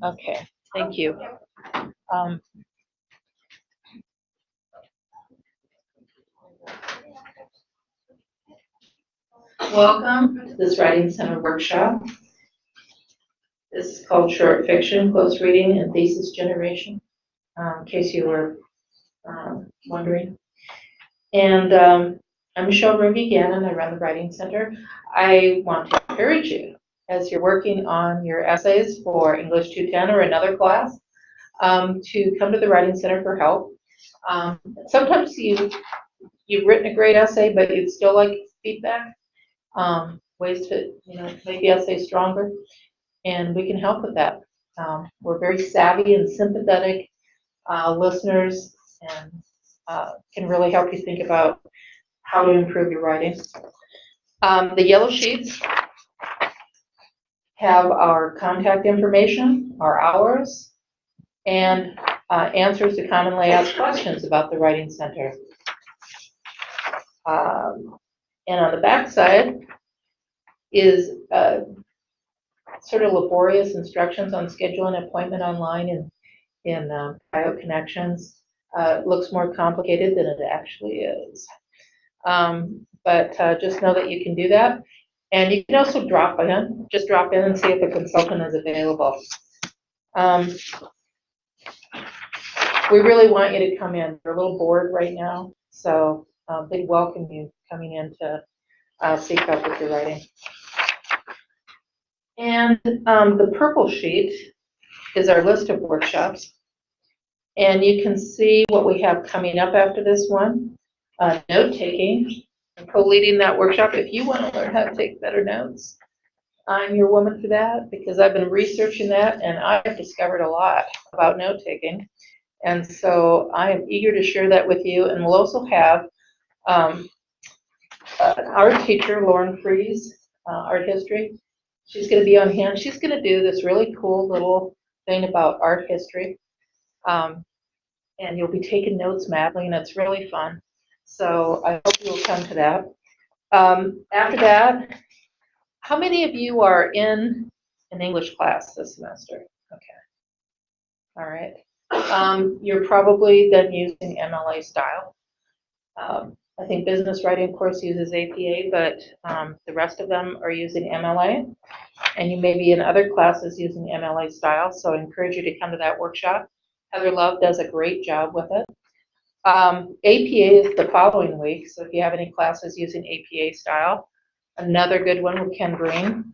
Okay, thank you. Um, Welcome to this Writing Center workshop. This is called Short Fiction, Close Reading, and Thesis Generation, in case you were wondering. And I'm Michelle Ruby again, and I run the Writing Center. I want to encourage you, as you're working on your essays for English 210 or another class, to come to the Writing Center for help. Sometimes you've written a great essay, but you'd still like feedback, ways to make the essay stronger, and we can help with that. We're very savvy and sympathetic listeners, and can really help you think about how to improve your writing. The yellow sheets have our contact information, our hours, and answers to commonly asked questions about the Writing Center. And on the back side is sort of laborious instructions on scheduling an appointment online in Bio Connections. It looks more complicated than it actually is. But just know that you can do that. And you can also drop in and see if a consultant is available. We really want you to come in. We're a little bored right now, so they'd welcome you coming in to seek help with your writing. And the purple sheet is our list of workshops. And you can see what we have coming up after this one. Note-taking. I'm co-leading that workshop. If you want to learn how to take better notes, I'm your woman for that, because I've been researching that, and I've discovered a lot about note-taking. And so I am eager to share that with you. And we'll also have our teacher, Lauren Fries, art history. She's going to be on hand. She's going to do this really cool little thing about art history. And you'll be taking notes madly, and it's really fun. So I hope you'll come to that. After that, how many of you are in an English class this semester? Okay. All right. You're probably then using MLA style. I think business writing course uses APA, but the rest of them are using MLA. And you may be in other classes using MLA style, so I encourage you to come to that workshop. Heather Love does a great job with it. APA is the following week, so if you have any classes using APA style, another good one with Ken Green.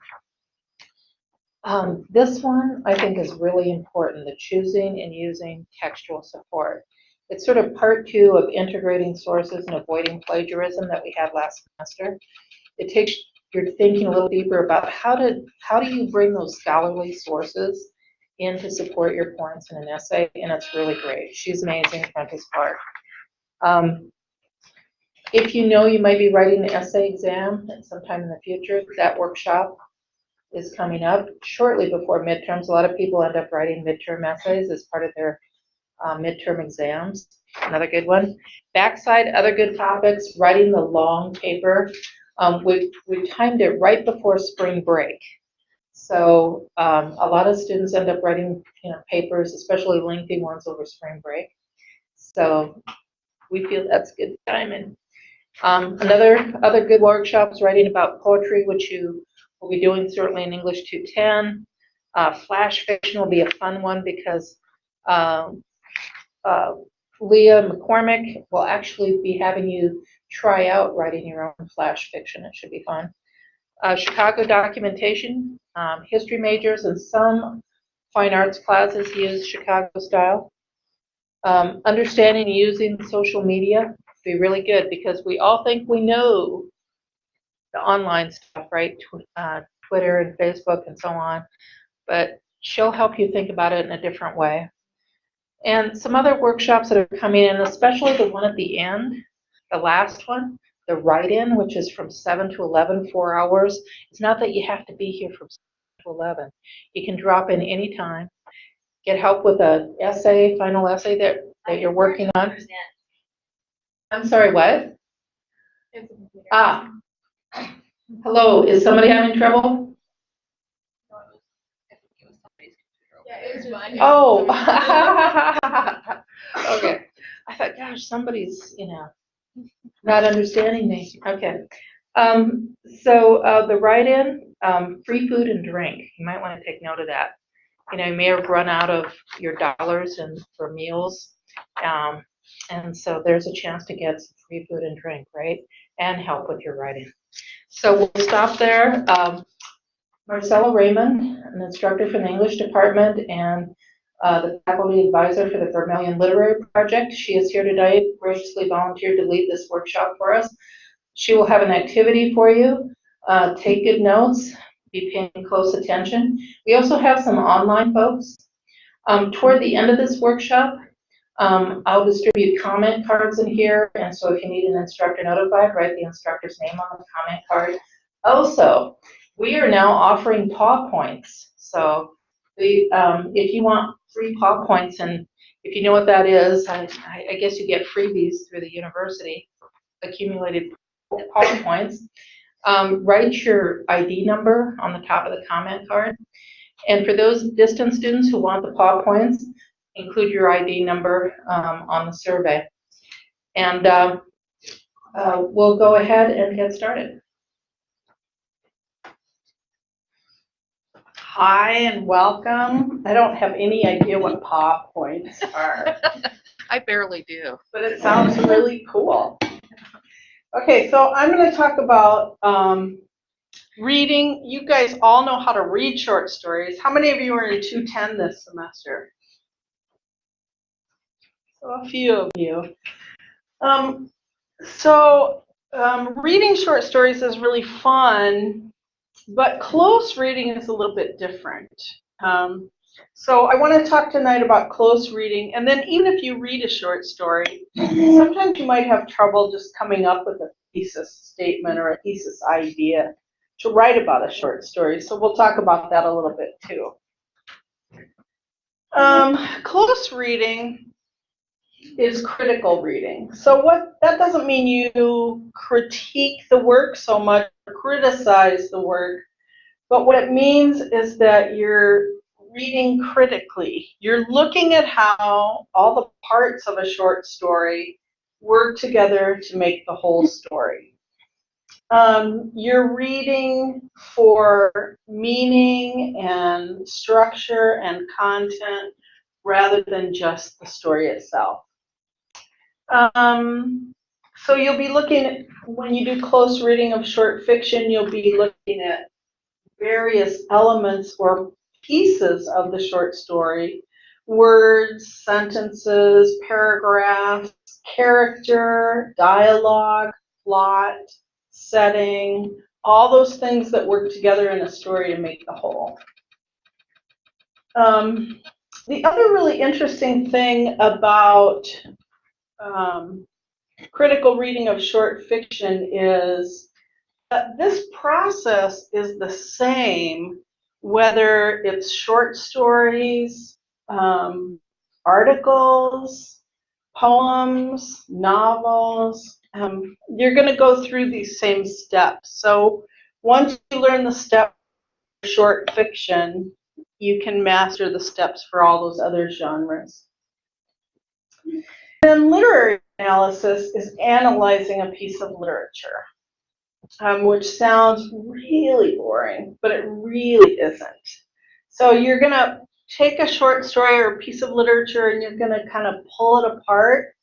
This one I think is really important, the choosing and using textual support. It's sort of part 2 of integrating sources and avoiding plagiarism that we had last semester. It takes your thinking a little deeper about how do you bring those scholarly sources in to support your points in an essay, and it's really great. She's amazing, Prentice Clark. If you know you might be writing an essay exam at sometime in the future, that workshop is coming up shortly before midterms. A lot of people end up writing midterm essays as part of their midterm exams. Another good one. Backside, other good topics, writing the long paper. We've timed it right before spring break. So a lot of students end up writing papers, especially lengthy ones, over spring break. So we feel that's good timing. Other good workshops, writing about poetry, which you will be doing certainly in English 210. Flash fiction will be a fun one because Leah McCormick will actually be having you try out writing your own flash fiction. It should be fun. Chicago documentation, history majors and some fine arts classes use Chicago style. Understanding and using social media would be really good because we all think we know the online stuff, right? Twitter and Facebook and so on, but she'll help you think about it in a different way. And some other workshops that are coming in, especially the one at the end, the last one, the write-in, which is from 7 to 11, 4 hours. It's not that you have to be here from 7 to 11. You can drop in anytime, get help with an essay, final essay that you're working on. I'm sorry, what? Hello, is somebody having trouble? Yeah, it was fun. Oh. Okay. I thought, gosh, somebody's, not understanding me. Okay. So the write-in, free food and drink. You might want to take note of that. You may have run out of your dollars for meals. And so there's a chance to get some free food and drink, right? And help with your writing. So we'll stop there. Marcella Raymond, an instructor from the English department and the faculty advisor for the Vermilion Literary Project. She is here today, graciously volunteered to lead this workshop for us. She will have an activity for you. Take good notes, be paying close attention. We also have some online folks. Toward the end of this workshop, I'll distribute comment cards in here, and so if you need an instructor notified, write the instructor's name on the comment card. Also, we are now offering paw points. So if you want free paw points, and if you know what that is, I guess you get freebies through the university, accumulated paw points. Write your ID number on the top of the comment card. And for those distance students who want the paw points, include your ID number on the survey. And we'll go ahead and get started. Hi and welcome. I don't have any idea what paw points are. I barely do. But it sounds really cool. Okay, so I'm going to talk about reading. You guys all know how to read short stories. How many of you are in 210 this semester? So a few of you. Reading short stories is really fun, but close reading is a little bit different. So I want to talk tonight about close reading, and then even if you read a short story, sometimes you might have trouble just coming up with a thesis statement or a thesis idea to write about a short story. So we'll talk about that a little bit too. Close reading is critical reading. So that doesn't mean you critique the work so much or criticize the work, but what it means is that you're reading critically. You're looking at how all the parts of a short story work together to make the whole story. You're reading for meaning and structure and content rather than just the story itself. So you'll be looking at, when you do close reading of short fiction, you'll be looking at various elements or pieces of the short story, words, sentences, paragraphs, character, dialogue, plot, setting, all those things that work together in a story to make the whole. The other really interesting thing about critical reading of short fiction is that this process is the same whether it's short stories, articles, poems, novels. You're going to go through these same steps. So once you learn the steps for short fiction, you can master the steps for all those other genres. And literary analysis is analyzing a piece of literature, which sounds really boring, but it really isn't. So you're going to take a short story or a piece of literature and you're going to kind of pull it apart,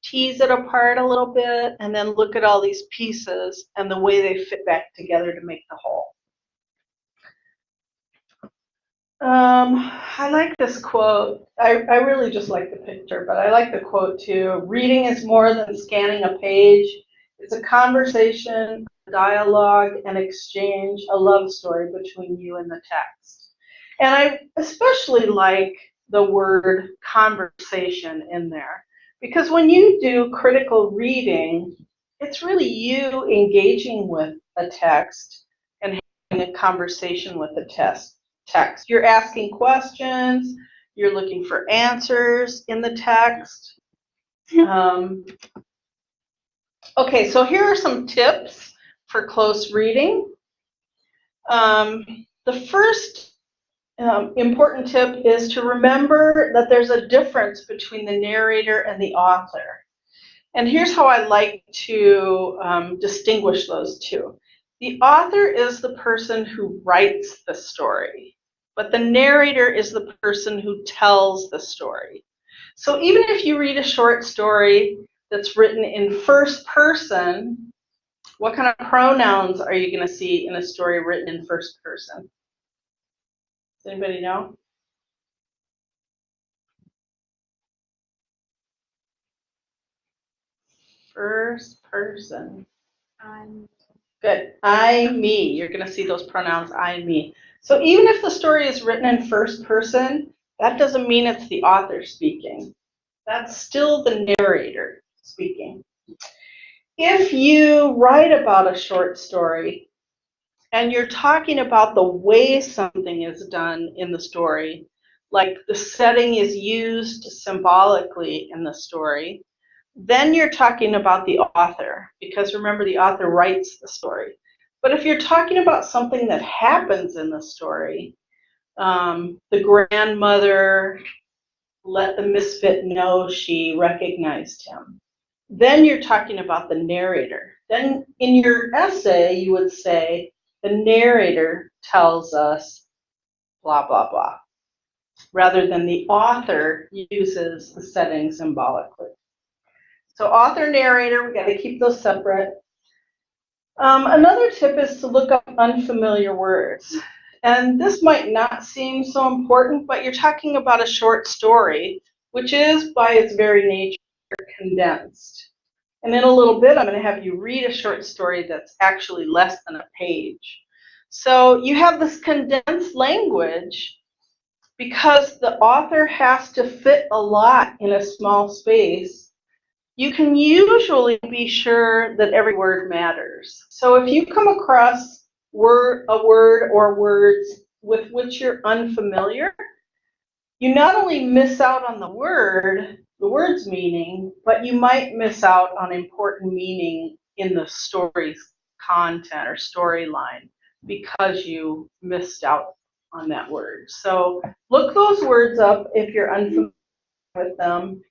tease it apart a little bit, and then look at all these pieces and the way they fit back together to make the whole. I like this quote. I really just like the picture, but I like the quote too. Reading is more than scanning a page. It's a conversation, a dialogue, an exchange, a love story between you and the text. And I especially like the word conversation in there, because when you do critical reading, it's really you engaging with a text and having a conversation with the text. You're asking questions, you're looking for answers in the text. Okay, so here are some tips for close reading. The first important tip is to remember that there's a difference between the narrator and the author. And here's how I like to distinguish those two. The author is the person who writes the story, but the narrator is the person who tells the story. So even if you read a short story that's written in first person, what kind of pronouns are you going to see in a story written in first person? Does anybody know? First person. Good. I, me. You're going to see those pronouns I, me. So even if the story is written in first person, that doesn't mean it's the author speaking. That's still the narrator speaking. If you write about a short story and you're talking about the way something is done in the story, like the setting is used symbolically in the story, then you're talking about the author, because remember, the author writes the story. But if you're talking about something that happens in the story, the grandmother let the misfit know she recognized him, then you're talking about the narrator. Then in your essay, you would say, the narrator tells us blah, blah, blah, rather than the author uses the setting symbolically. So author, narrator, we got to keep those separate. Another tip is to look up unfamiliar words. And this might not seem so important, but you're talking about a short story, which is by its very nature condensed. And in a little bit, I'm going to have you read a short story that's actually less than a page. So you have this condensed language because the author has to fit a lot in a small space. You can usually be sure that every word matters. So if you come across a word or words with which you're unfamiliar, you not only miss out on the word's meaning, but you might miss out on important meaning in the story's content or storyline because you missed out on that word. So look those words up if you're unfamiliar with them.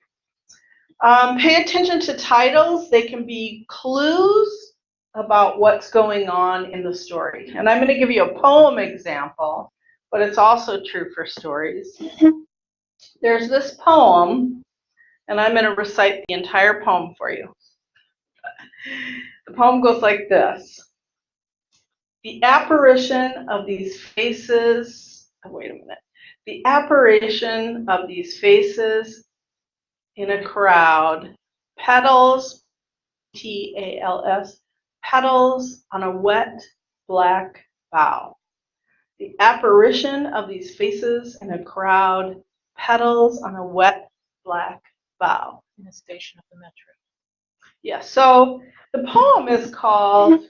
Pay attention to titles. They can be clues about what's going on in the story. And I'm going to give you a poem example, but it's also true for stories. There's this poem, and I'm going to recite the entire poem for you. The poem goes like this. The apparition of these faces, wait a minute. The apparition of these faces in a crowd, petals, T-A-L-S, petals on a wet black bough. The apparition of these faces in a crowd, petals on a wet black bough. In a station of the metro. Yeah, so the poem is called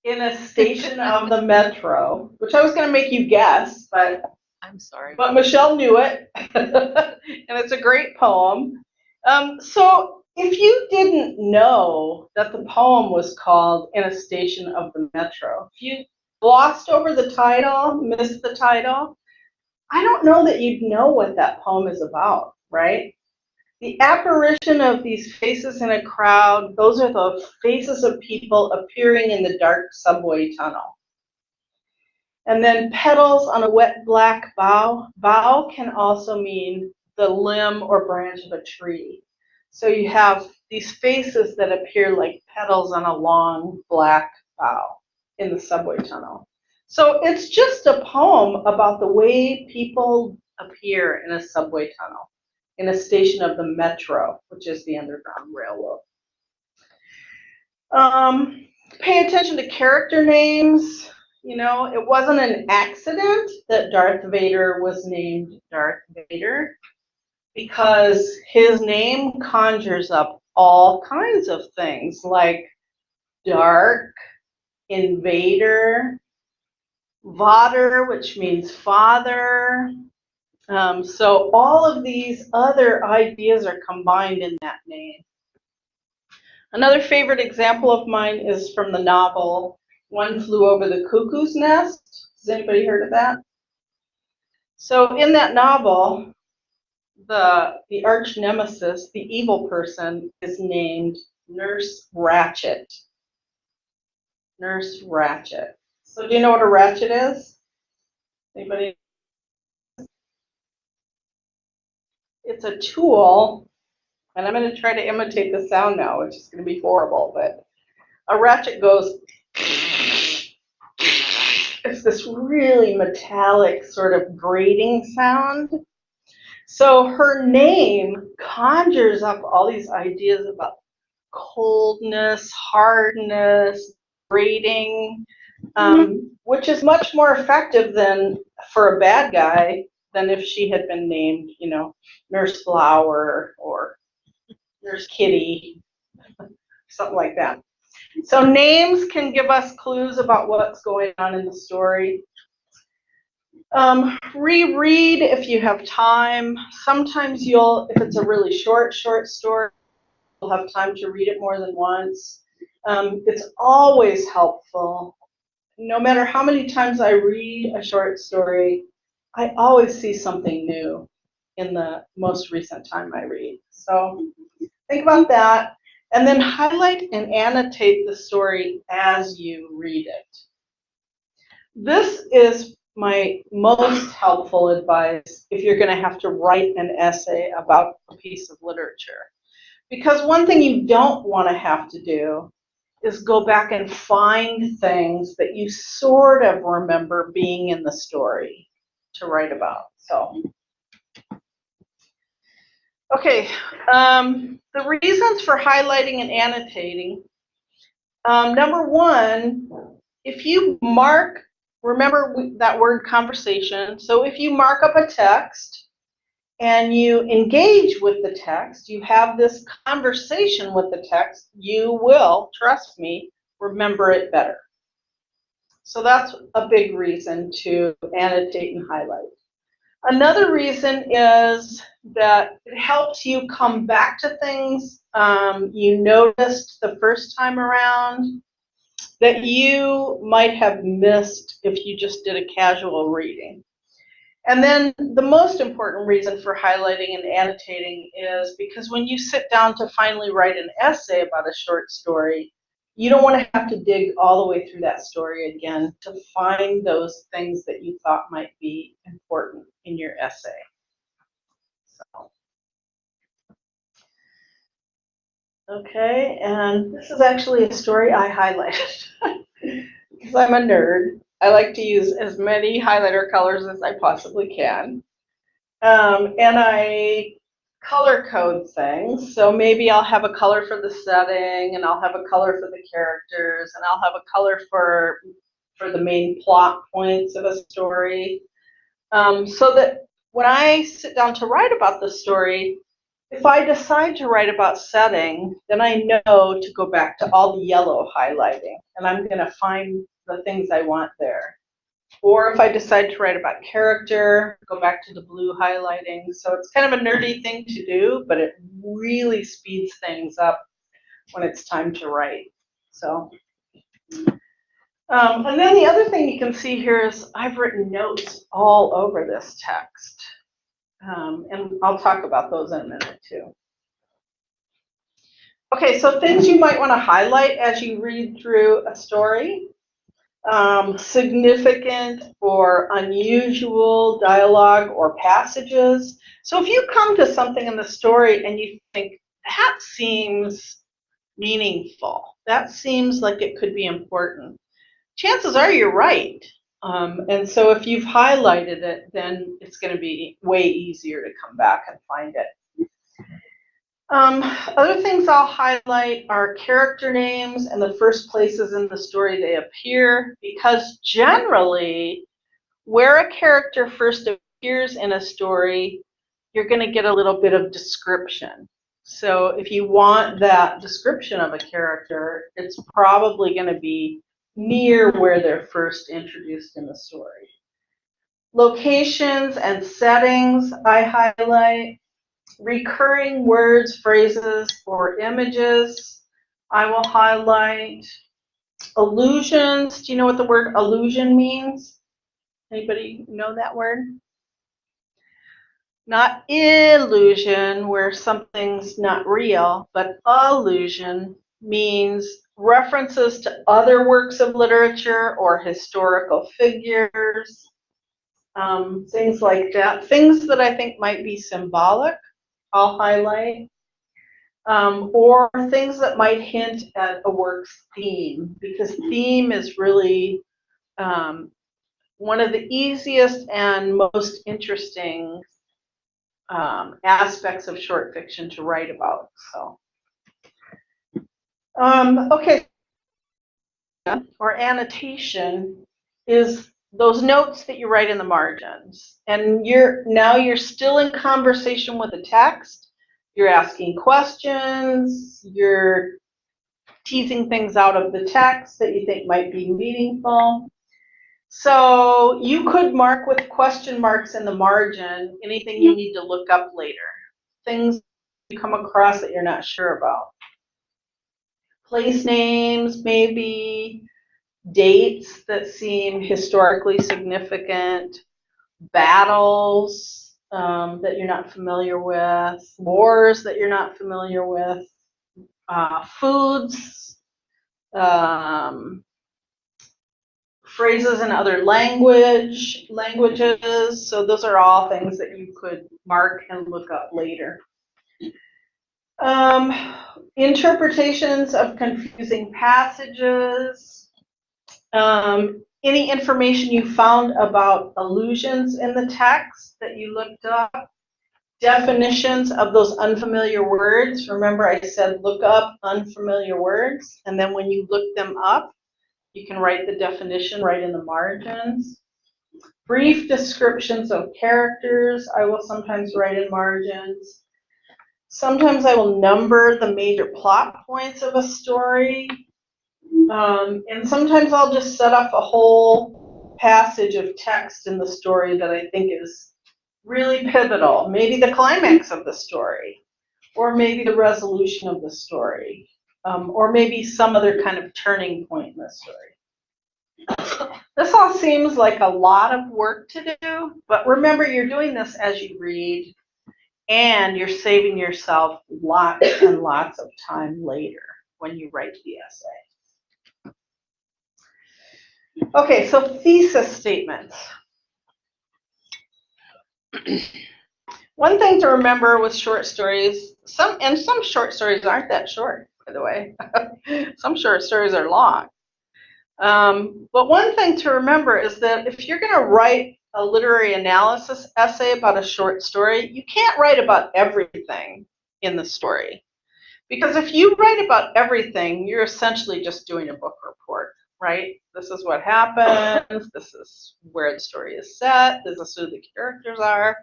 In a Station of the Metro, which I was going to make you guess, but I'm sorry. But Michelle knew it, and it's a great poem. So if you didn't know that the poem was called In a Station of the Metro, if you glossed over the title, missed the title, I don't know that you'd know what that poem is about, right? The apparition of these faces in a crowd, those are the faces of people appearing in the dark subway tunnel. And then petals on a wet black bough. Bough can also mean the limb or branch of a tree. So you have these faces that appear like petals on a long black bough in the subway tunnel. So it's just a poem about the way people appear in a subway tunnel, in a station of the metro, which is the Underground Railroad. Pay attention to character names. You know, it wasn't an accident that Darth Vader was named Darth Vader, because his name conjures up all kinds of things like dark, invader, Vader, which means father. So all of these other ideas are combined in that name. Another favorite example of mine is from the novel One Flew Over the Cuckoo's Nest. Has anybody heard of that? So in that novel, the arch nemesis, the evil person, is named Nurse Ratched. Nurse Ratched. So do you know what a ratchet is? Anybody? It's a tool, and I'm going to try to imitate the sound now, which is going to be horrible, but a ratchet goes, it's this really metallic sort of grating sound. So her name conjures up all these ideas about coldness, hardness, grating, which is much more effective than for a bad guy than if she had been named, you know, Nurse Flower or Nurse Kitty, something like that. So names can give us clues about what's going on in the story. Reread if you have time. Sometimes if it's a really short story, you'll have time to read it more than once. It's always helpful. No matter how many times I read a short story, I always see something new in the most recent time I read. So think about that, and then highlight and annotate the story as you read it. This is my most helpful advice if you're going to have to write an essay about a piece of literature. Because one thing you don't want to have to do is go back and find things that you sort of remember being in the story to write about. So, okay, the reasons for highlighting and annotating. Number one, if you mark, remember that word conversation. So if you mark up a text and you engage with the text, you have this conversation with the text, you will, trust me, remember it better. So that's a big reason to annotate and highlight. Another reason is that it helps you come back to things you noticed the first time around that you might have missed if you just did a casual reading. And then the most important reason for highlighting and annotating is because when you sit down to finally write an essay about a short story, you don't want to have to dig all the way through that story again to find those things that you thought might be important in your essay. So, okay, and this is actually a story I highlighted because I'm a nerd. I like to use as many highlighter colors as I possibly can. And I color code things. So maybe I'll have a color for the setting, and I'll have a color for the characters, and I'll have a color for the main plot points of a story. So that when I sit down to write about the story, if I decide to write about setting, then I know to go back to all the yellow highlighting, and I'm going to find the things I want there. Or if I decide to write about character, go back to the blue highlighting. So it's kind of a nerdy thing to do, but it really speeds things up when it's time to write. So, and then the other thing you can see here is I've written notes all over this text. And I'll talk about those in a minute too. Okay, so things you might want to highlight as you read through a story. Significant or unusual dialogue or passages. So if you come to something in the story and you think, that seems meaningful, that seems like it could be important, chances are you're right. And so if you've highlighted it, then it's going to be way easier to come back and find it. Other things I'll highlight are character names and the first places in the story they appear, because generally, where a character first appears in a story, you're going to get a little bit of description. So if you want that description of a character, it's probably going to be near where they're first introduced in the story. Locations and settings I highlight. Recurring words, phrases, or images, I will highlight. Allusions, do you know what the word allusion means? Anybody know that word? Not illusion, where something's not real, but allusion means references to other works of literature or historical figures, things like that. Things that I think might be symbolic, I'll highlight. Or things that might hint at a work's theme, because theme is really one of the easiest and most interesting aspects of short fiction to write about. So, okay, or annotation is those notes that you write in the margins, and you're still in conversation with the text. You're asking questions. You're teasing things out of the text that you think might be meaningful. So you could mark with question marks in the margin anything you need to look up later, things you come across that you're not sure about. Place names, maybe, dates that seem historically significant, battles that you're not familiar with, wars that you're not familiar with, foods, phrases in other languages. So those are all things that you could mark and look up later. Interpretations of confusing passages. Any information you found about allusions in the text that you looked up. Definitions of those unfamiliar words. Remember I said look up unfamiliar words, and then when you look them up, you can write the definition right in the margins. Brief descriptions of characters, I will sometimes write in margins. Sometimes I will number the major plot points of a story. And sometimes I'll just set up a whole passage of text in the story that I think is really pivotal. Maybe the climax of the story, or maybe the resolution of the story, or maybe some other kind of turning point in the story. This all seems like a lot of work to do, but remember you're doing this as you read, and you're saving yourself lots and lots of time later when you write the essay. Okay, so thesis statements. One thing to remember with short stories, some short stories aren't that short, by the way. Some short stories are long. But one thing to remember is that if you're going to write a literary analysis essay about a short story, you can't write about everything in the story. Because if you write about everything, you're essentially just doing a book report, right? This is what happens, this is where the story is set, this is who the characters are.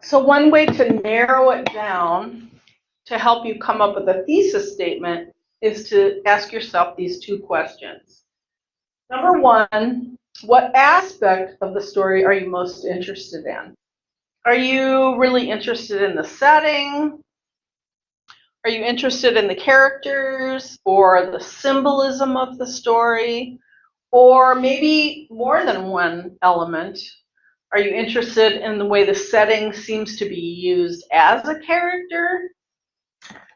So one way to narrow it down to help you come up with a thesis statement is to ask yourself these two questions. Number one, what aspect of the story are you most interested in? Are you really interested in the setting? Are you interested in the characters or the symbolism of the story? Or maybe more than one element? Are you interested in the way the setting seems to be used as a character?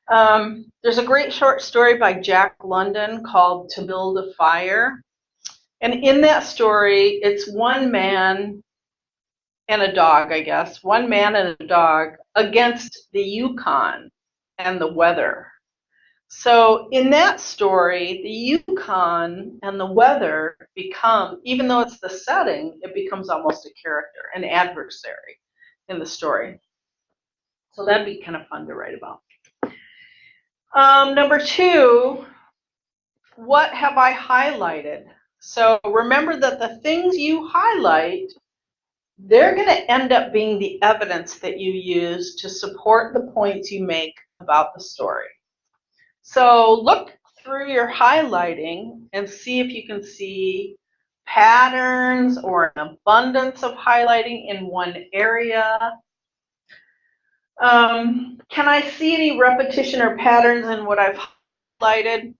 There's a great short story by Jack London called To Build a Fire. And in that story, it's one man and a dog, I guess. One man and a dog against the Yukon and the weather. So in that story, the Yukon and the weather become, even though it's the setting, it becomes almost a character, an adversary in the story. So that'd be kind of fun to write about. Number two, what have I highlighted? So remember that the things you highlight, they're going to end up being the evidence that you use to support the points you make about the story. So look through your highlighting and see if you can see patterns or an abundance of highlighting in one area. Can I see any repetition or patterns in what I've highlighted?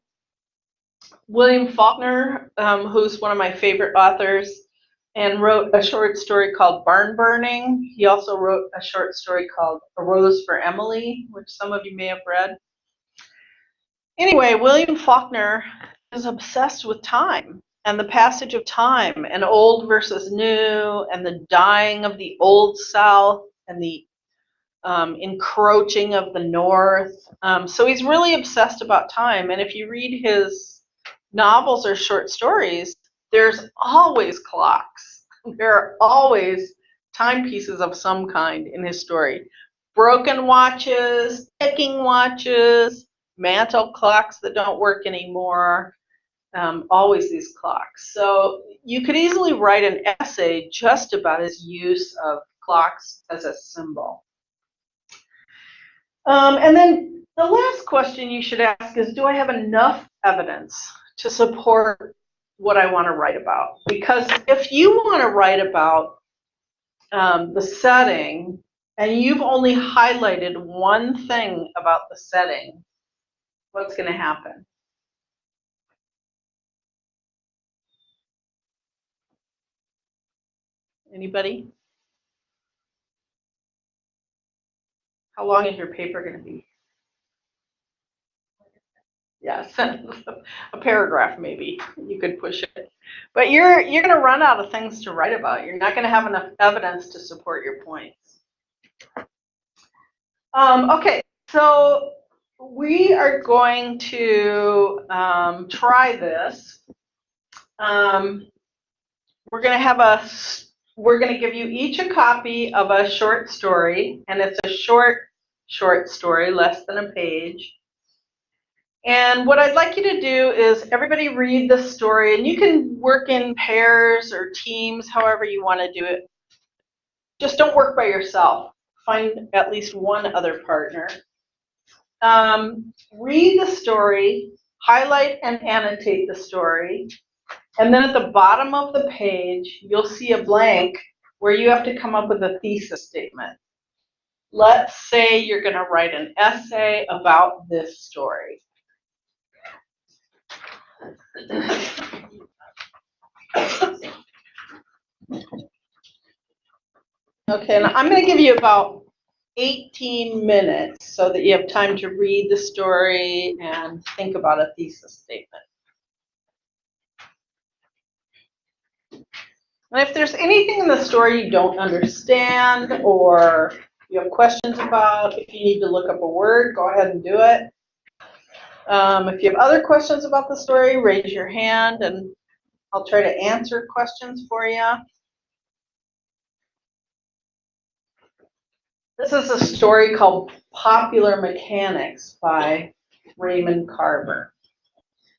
William Faulkner, who's one of my favorite authors, and wrote a short story called Barn Burning. He also wrote a short story called A Rose for Emily, which some of you may have read. Anyway, William Faulkner is obsessed with time and the passage of time and old versus new and the dying of the old South and the encroaching of the North. So he's really obsessed about time. And if you read his novels or short stories, there's always clocks. There are always timepieces of some kind in his story. Broken watches, ticking watches, mantle clocks that don't work anymore, always these clocks. So you could easily write an essay just about his use of clocks as a symbol. And then the last question you should ask is, do I have enough evidence to support what I want to write about? Because if you want to write about the setting and you've only highlighted one thing about the setting, what's going to happen? Anybody? How long is your paper going to be? Yes, a paragraph maybe. You could push it. But you're going to run out of things to write about. You're not going to have enough evidence to support your points. Okay, so we are going to try this. We're going to give you each a copy of a short story, and it's a short story, less than a page. And what I'd like you to do is everybody read the story, and you can work in pairs or teams, however you want to do it. Just don't work by yourself. Find at least one other partner. Read the story, highlight and annotate the story, and then at the bottom of the page, you'll see a blank where you have to come up with a thesis statement. Let's say you're going to write an essay about this story. Okay, and I'm going to give you about 18 minutes so that you have time to read the story and think about a thesis statement. And if there's anything in the story you don't understand or you have questions about, if you need to look up a word, go ahead and do it. If you have other questions about the story, raise your hand and I'll try to answer questions for you. This is a story called Popular Mechanics by Raymond Carver.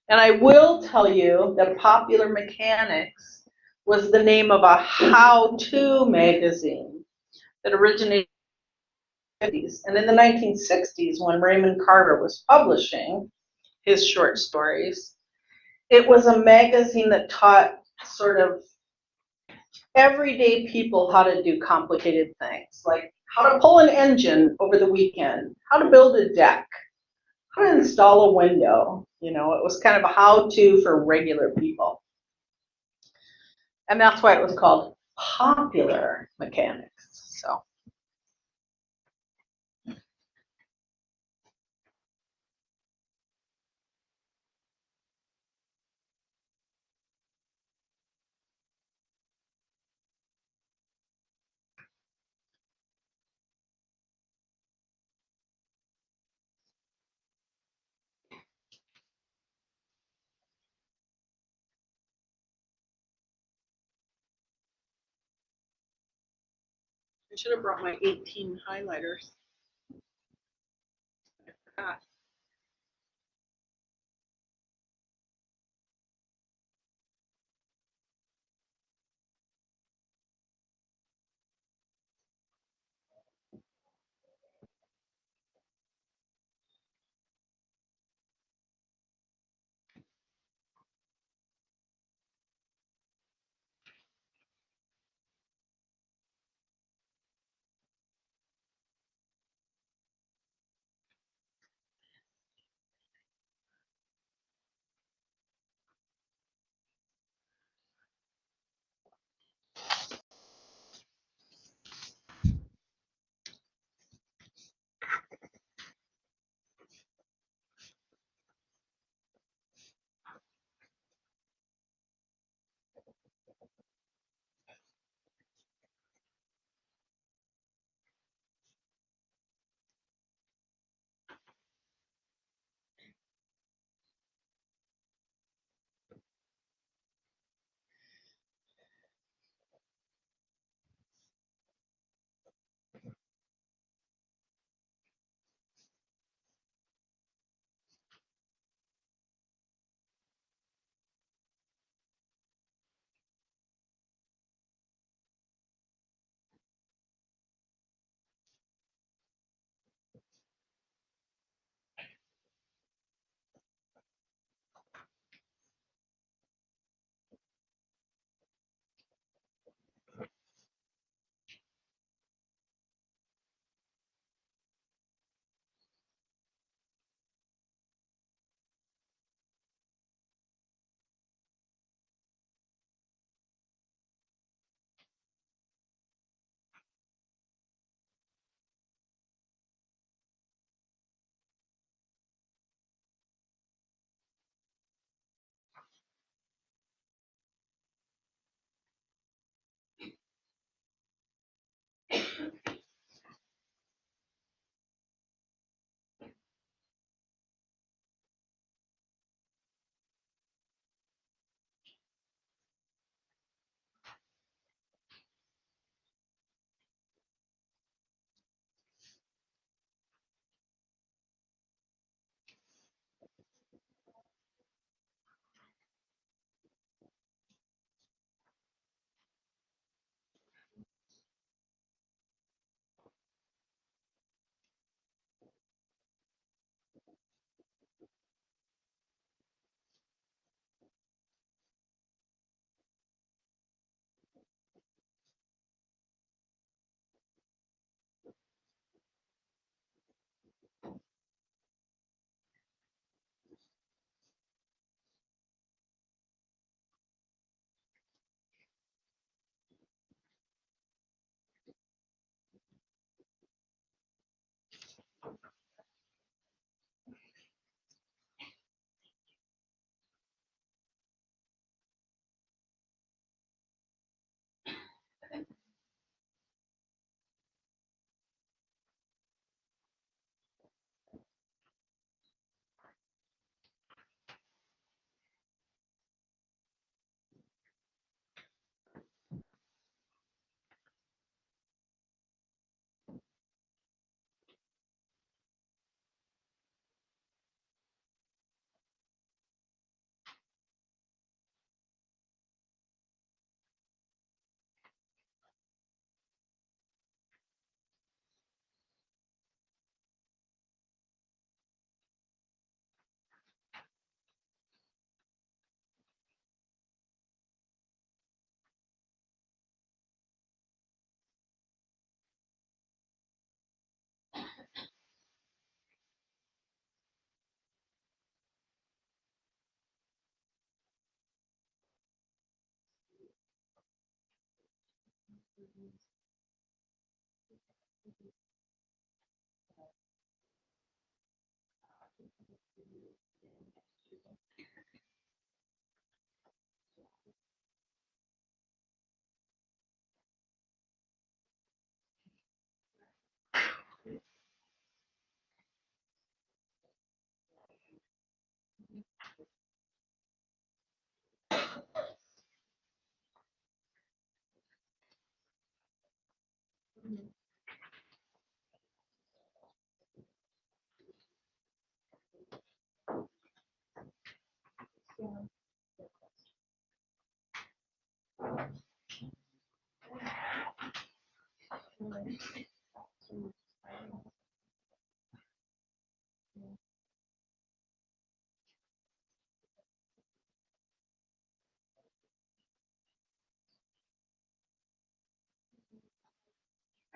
And I will tell you that Popular Mechanics was the name of a how-to magazine that originated in the 50s. And in the 1960s, when Raymond Carver was publishing his short stories, it was a magazine that taught sort of everyday people how to do complicated things, like how to pull an engine over the weekend, how to build a deck, how to install a window. You know, it was kind of a how-to for regular people. And that's why it was called Popular Mechanics. So. I should have brought my 18 highlighters. I forgot.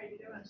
How you doing?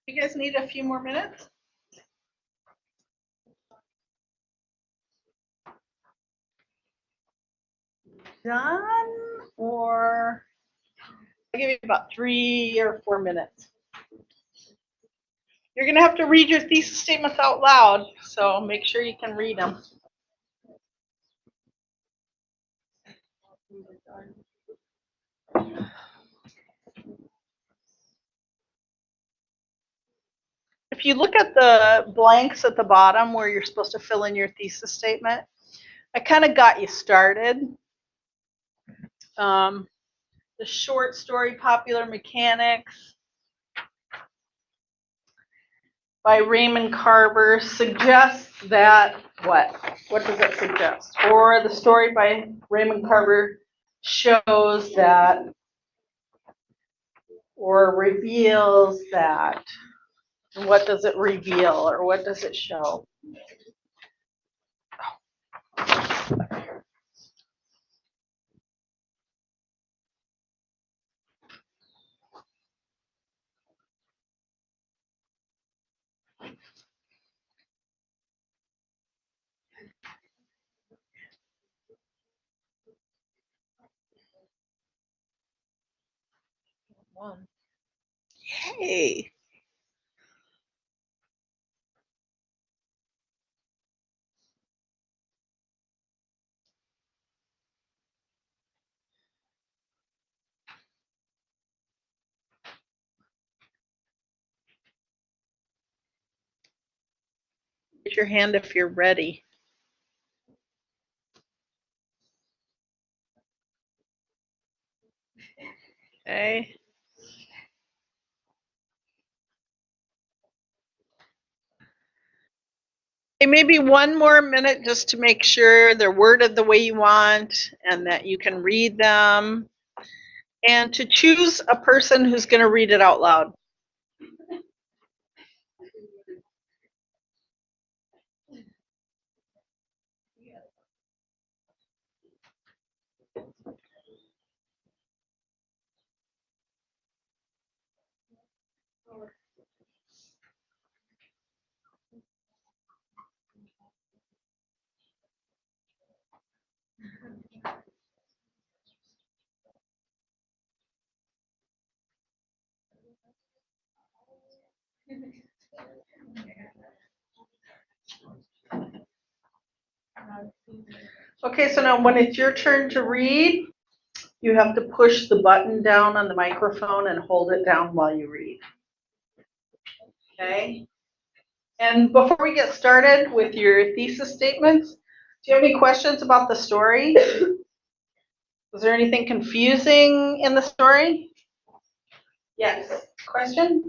You guys need a few more minutes? Done? Or I'll give you about 3 or 4 minutes. You're going to have to read your thesis statements out loud, so make sure you can read them. If you look at the blanks at the bottom where you're supposed to fill in your thesis statement, I kind of got you started. The short story Popular Mechanics by Raymond Carver suggests that what? What does it suggest? Or the story by Raymond Carver shows that or reveals that. And what does it reveal or what does it show? One. Yay! Raise your hand if you're ready. Okay. Maybe one more minute just to make sure they're worded the way you want and that you can read them. And to choose a person who's going to read it out loud. Okay, so now when it's your turn to read, you have to push the button down on the microphone and hold it down while you read. Okay? And before we get started with your thesis statements, do you have any questions about the story? Was there anything confusing in the story? Yes. Question?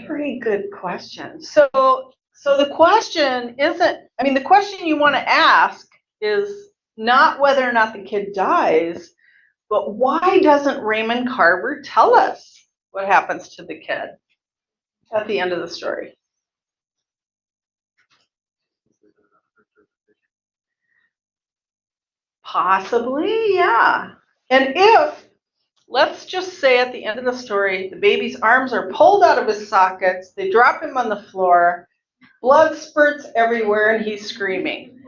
Very good question. So the question isn't, I mean, the question you want to ask is not whether or not the kid dies, but why doesn't Raymond Carver tell us what happens to the kid at the end of the story? Possibly, yeah. And if, let's just say at the end of the story, the baby's arms are pulled out of his sockets, they drop him on the floor, blood spurts everywhere, and he's screaming.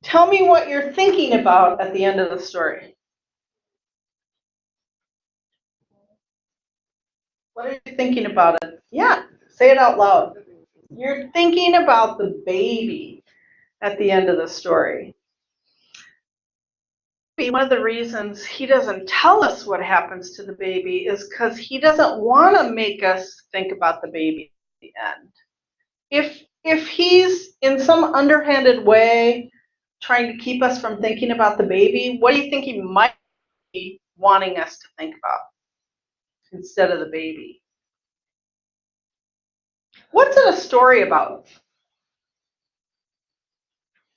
Tell me what you're thinking about at the end of the story. What are you thinking about it? Yeah, say it out loud. You're thinking about the baby at the end of the story. One of the reasons he doesn't tell us what happens to the baby is because he doesn't want to make us think about the baby at the end. If he's in some underhanded way trying to keep us from thinking about the baby, what do you think he might be wanting us to think about instead of the baby? What's it a story about?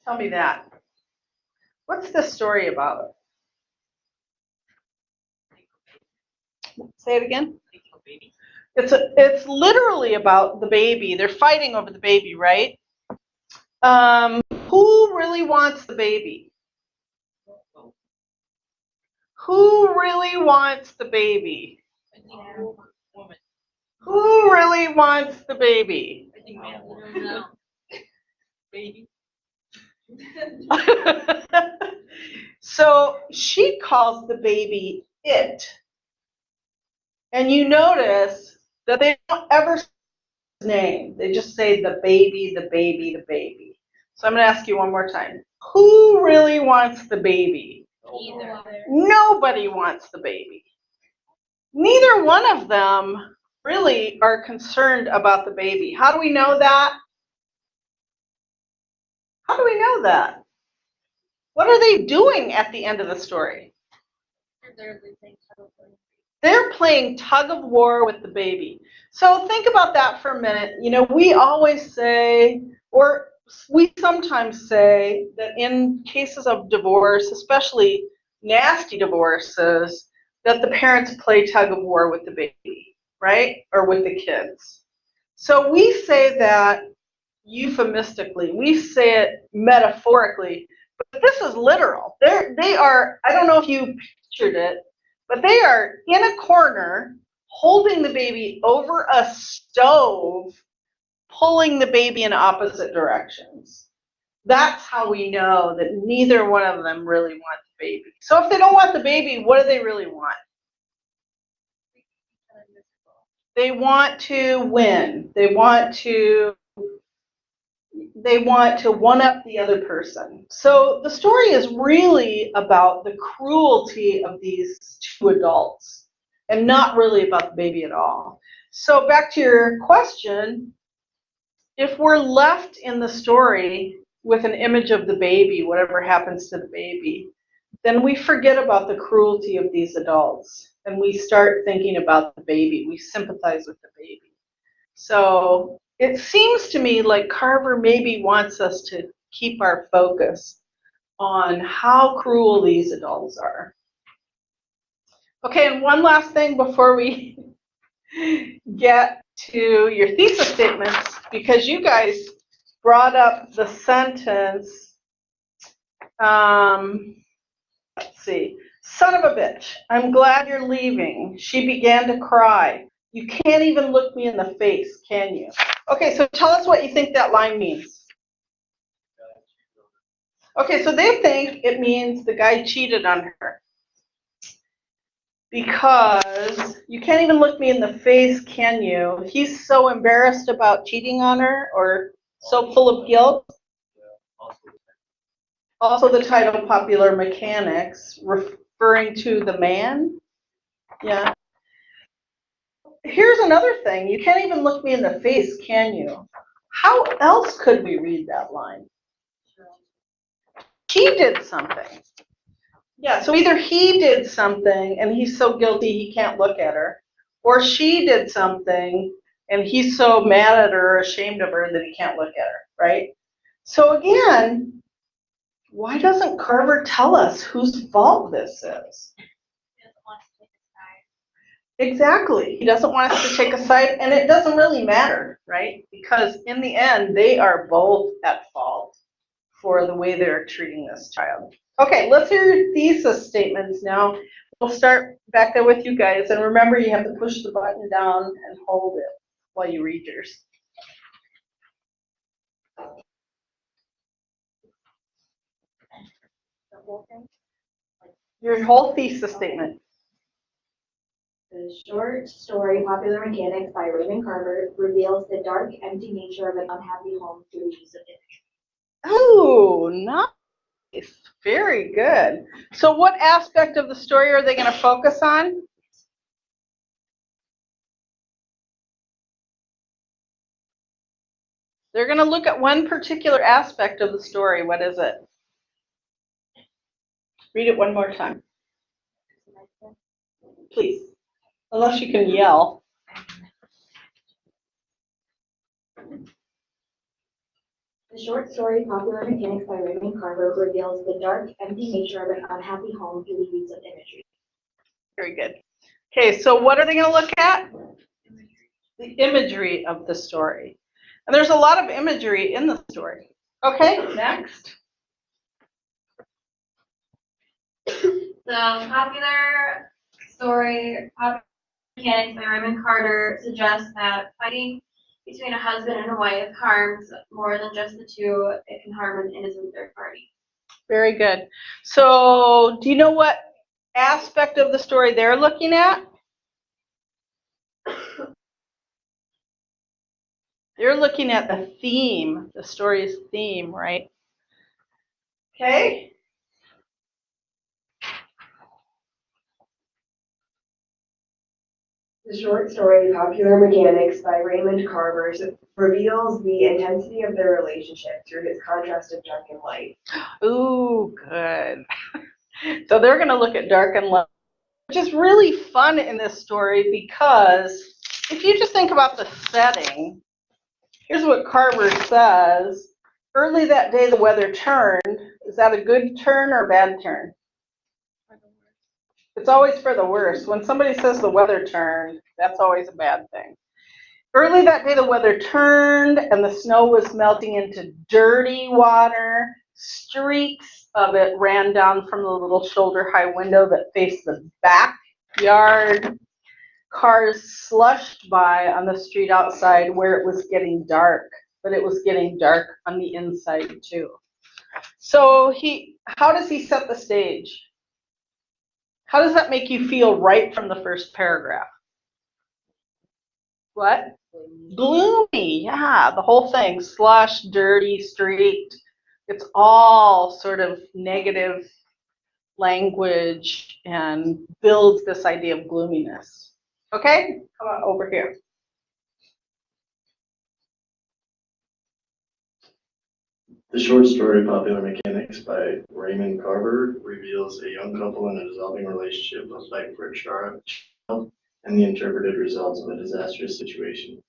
Tell me that. What's the story about? Say it again. It's literally about the baby. They're fighting over the baby, right? Who really wants the baby? Who really wants the baby? Who really wants the baby? So she calls the baby it. And you notice that they don't ever say his name. They just say the baby, the baby, the baby. So I'm going to ask you one more time. Who really wants the baby? Either. Nobody wants the baby. Neither one of them really are concerned about the baby. How do we know that? How do we know that? What are they doing at the end of the story? They're playing tug of war with the baby. So think about that for a minute. You know, we always say, or we sometimes say, that in cases of divorce, especially nasty divorces, that the parents play tug of war with the baby, right? Or with the kids. So we say that euphemistically, we say it metaphorically, but this is literal. They are, I don't know if you pictured it, but they are in a corner holding the baby over a stove, pulling the baby in opposite directions. That's how we know that neither one of them really want the baby. So if they don't want the baby, what do they really want? They want to win. They want to one up the other person. So the story is really about the cruelty of these two adults and not really about the baby at all. So back to your question, if we're left in the story with an image of the baby, whatever happens to the baby, then we forget about the cruelty of these adults and we start thinking about the baby. We sympathize with the baby. So it seems to me like Carver maybe wants us to keep our focus on how cruel these adults are. Okay, and one last thing before we get to your thesis statements, because you guys brought up the sentence, let's see, son of a bitch, I'm glad you're leaving. She began to cry. You can't even look me in the face, can you? Okay, so tell us what you think that line means. Okay, so they think it means the guy cheated on her. Because you can't even look me in the face, can you? He's so embarrassed about cheating on her or so full of guilt. Also the title Popular Mechanics, referring to the man. Yeah. Here's another thing. You can't even look me in the face, can you? How else could we read that line? He did something. Yeah, so either he did something and he's so guilty he can't look at her, or she did something and he's so mad at her or ashamed of her that he can't look at her, right? So again, why doesn't Carver tell us whose fault this is? He doesn't want us to take a side. Exactly. He doesn't want us to take a side, and it doesn't really matter, right? Because in the end, they are both at fault for the way they're treating this child. Okay, let's hear your thesis statements now. We'll start back there with you guys, and remember you have to push the button down and hold it while you read yours. The whole thing. Your whole thesis statement. The short story Popular Mechanics by Raymond Carver reveals the dark, empty nature of an unhappy home through the use of imagery. Oh, nice. Very good. So what aspect of the story are they going to focus on? They're going to look at one particular aspect of the story. What is it? Read it one more time, please. Unless you can yell. The short story Popular Mechanics by Raymond Carver reveals the dark, empty nature of an unhappy home through the use of imagery. Very good. Okay, so what are they going to look at? The imagery of the story. And there's a lot of imagery in the story. Okay, next. The popular story, Popular Mechanics by Raymond Carter, suggests that fighting between a husband and a wife harms more than just the two. It can harm an innocent third party. Very good. So do you know what aspect of the story they're looking at? They're looking at the theme, the story's theme, right? Okay. The short story Popular Mechanics by Raymond Carver reveals the intensity of their relationship through its contrast of dark and light. Ooh, good. So they're going to look at dark and light, which is really fun in this story because if you just think about the setting, here's what Carver says. Early that day, the weather turned. Is that a good turn or a bad turn? It's always for the worse. When somebody says the weather turned, that's always a bad thing. Early that day, the weather turned and the snow was melting into dirty water. Streaks of it ran down from the little shoulder-high window that faced the backyard. Cars slushed by on the street outside where it was getting dark, but it was getting dark on the inside too. So how does he set the stage? How does that make you feel right from the first paragraph? What? Gloomy, yeah, the whole thing. Slush, dirty, streaked. It's all sort of negative language and builds this idea of gloominess. Okay, come on over here. The short story Popular Mechanics by Raymond Carver reveals a young couple in a dissolving relationship who fight for a child and the interpreted results of a disastrous situation.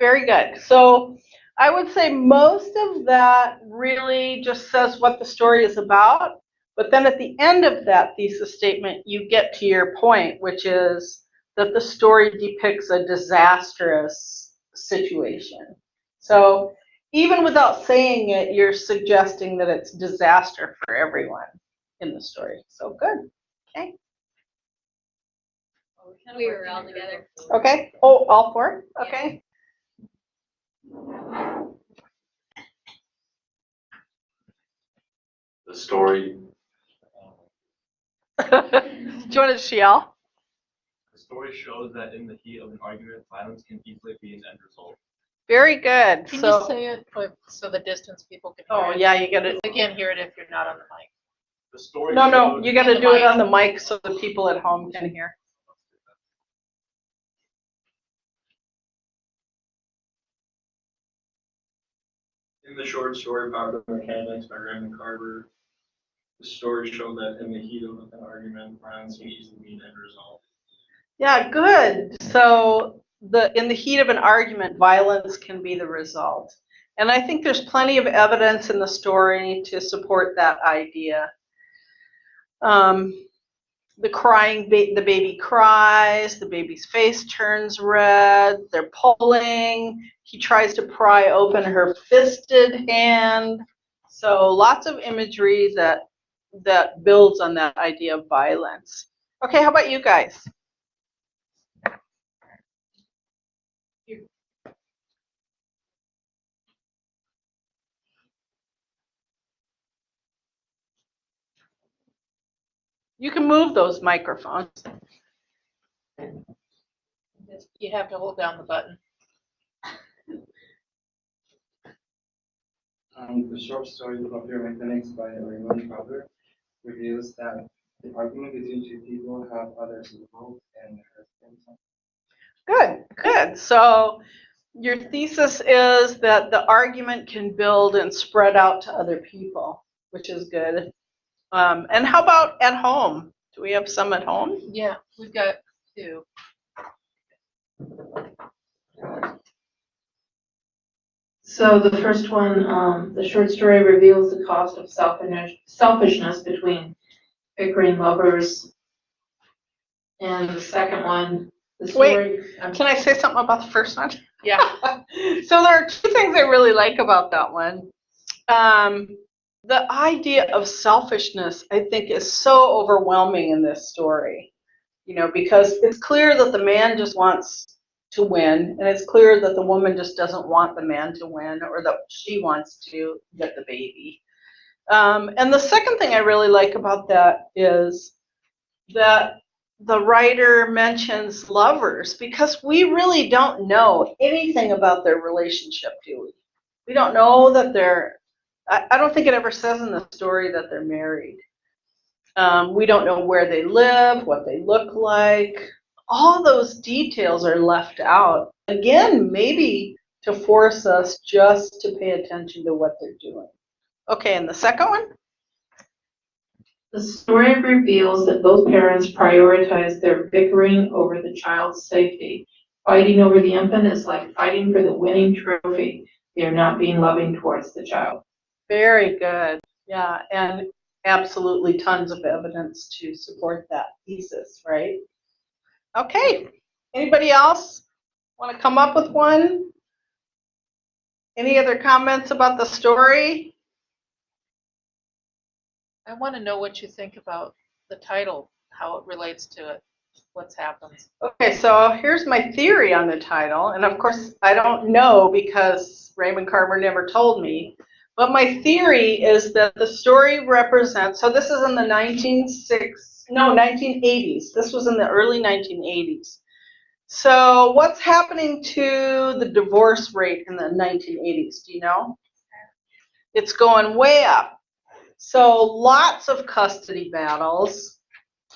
Very good. So I would say most of that really just says what the story is about. But then at the end of that thesis statement, you get to your point, which is that the story depicts a disastrous situation. So even without saying it, you're suggesting that it's disaster for everyone in the story. So good. Okay. We were all together. Okay. Oh, all four? Okay. The story. Do you want to yell? The story shows that in the heat of an argument, violence can easily be an end result. Very good. Can So, you say it so the distance people can hear oh it? yeah, you got to. They can't hear it if you're not on the mic. The story No, showed you got On to the do it mic. on the mic so the people at home can hear. in the short story Popular Mechanics by Raymond Carver, the story showed that in the heat of an argument, violence can easily be an end result. Yeah, good. So in the heat of an argument, violence can be the result. And I think there's plenty of evidence in the story to support that idea. The baby cries, the baby's face turns red, they're pulling, he tries to pry open her fisted hand. So lots of imagery that builds on that idea of violence. Okay, how about you guys? You can move those microphones. You have to hold down the button. The short story Popular Mechanics by Raymond Carver reveals that the argument between two people have others involved and hurt them. Good. So your thesis is that the argument can build and spread out to other people, which is good. And how about at home? Do we have some at home? Yeah, we've got two. So the first one, the short story reveals the cost of selfishness between bickering lovers. And the second one, the story. Can I say something about the first one? Yeah. So there are two things I really like about that one. The idea of selfishness, I think, is so overwhelming in this story, because it's clear that the man just wants to win, and it's clear that the woman just doesn't want the man to win, or that she wants to get the baby. And the second thing I really like about that is that the writer mentions lovers, because we really don't know anything about their relationship, do we? We don't know that I don't think it ever says in the story that they're married. We don't know where they live, what they look like. All those details are left out. Again, maybe to force us just to pay attention to what they're doing. Okay, and the second one? The story reveals that both parents prioritize their bickering over the child's safety. Fighting over the infant is like fighting for the winning trophy. They are not being loving towards the child. Very good. Yeah, and absolutely tons of evidence to support that thesis, right? Okay, anybody else want to come up with one? Any other comments about the story? I want to know what you think about the title, how it relates to it, what's happened. Okay, so here's my theory on the title, and of course I don't know because Raymond Carver never told me, but my theory is that the story represents, so this is in the 1980s. This was in the early 1980s. So what's happening to the divorce rate in the 1980s? Do you know? It's going way up. So lots of custody battles,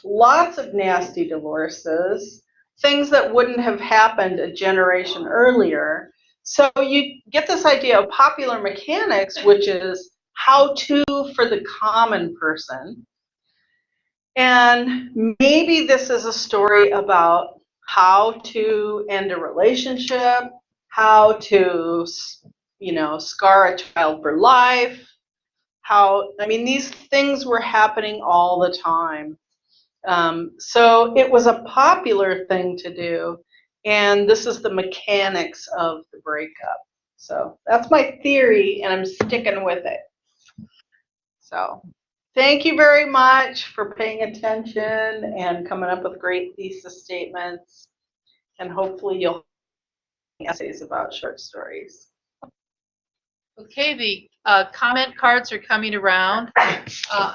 lots of nasty divorces, things that wouldn't have happened a generation earlier. So you get this idea of popular mechanics, which is how to for the common person. And maybe this is a story about how to end a relationship, how to, scar a child for life, these things were happening all the time. So it was a popular thing to do, and this is the mechanics of the breakup. So that's my theory, and I'm sticking with it. So thank you very much for paying attention and coming up with great thesis statements, and hopefully you'll have essays about short stories. Okay, the comment cards are coming around.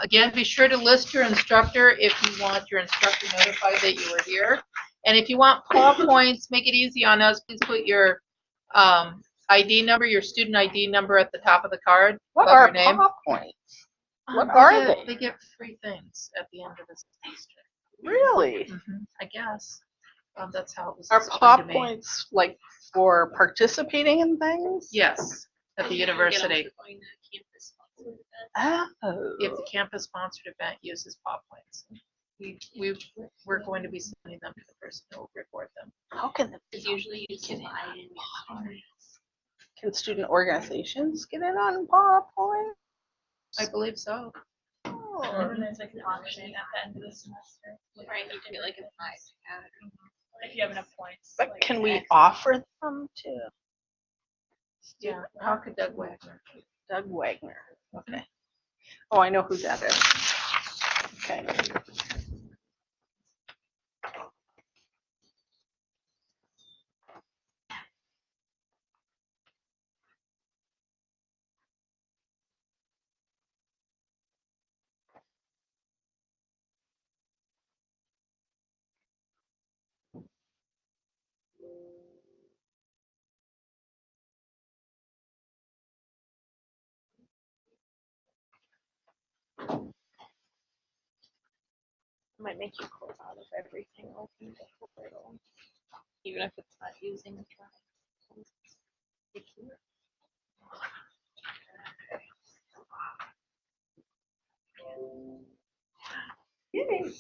Again, be sure to list your instructor if you want your instructor notified that you were here. And if you want PowerPoints, make it easy on us. Please put your ID number, your student ID number at the top of the card. What above are your name. PowerPoints? What are they? They get free things at the end of the semester. Really? I guess. That's how it was Are explained to me. PowerPoints like for participating in things? Yes, at the university. Oh. If the campus-sponsored event uses PowerPoints, we're going to be sending them to the person who will report them. How can the It's usually used to Can student organizations get in on PowerPoint? I believe so. Oh. And then there's like an auction at the end of the semester. Right, you can get like a prize. If you have enough points. But like can we X. offer them to Yeah, how could Doug Wagner? Doug Wagner? Okay. Oh, I know who that is. Okay. Might make you close out of everything open before it'll, even if it's not using the drive. Yay.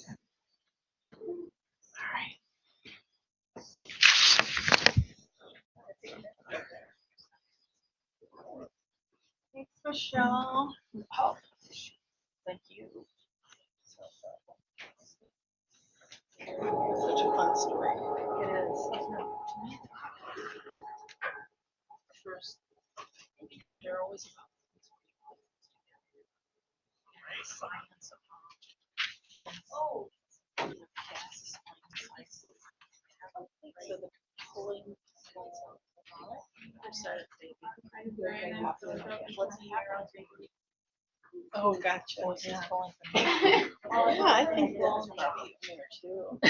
Thanks, Michelle. Oh, thank you. Such a fun story. It is. First, they're always about science of so the pulling Oh, gotcha. yeah. Yeah, I think that's probably there too.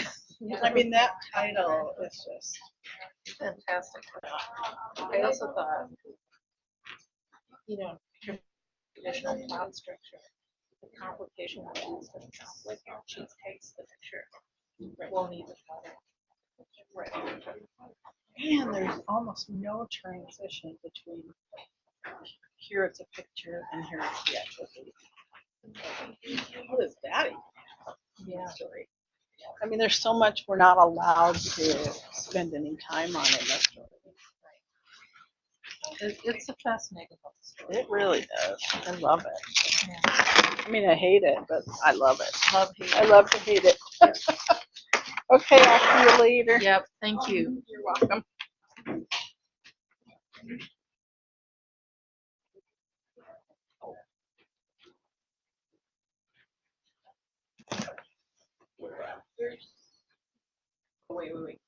I mean, that title is just Fantastic. I also thought, traditional plot structure, the complication of things doesn't conflict. She takes the picture, won't even bother. right. And there's almost no transition between here it's a picture and here it's the actual video. What is that even? Yeah. Story. I mean, there's so much we're not allowed to spend any time on in this story. It's a fascinating book. It really does. I love it. Yeah. I mean, I hate it, but I love it. I Love love to hate it. Okay, I'll see you later. Yep, thank you. You're welcome. Wait.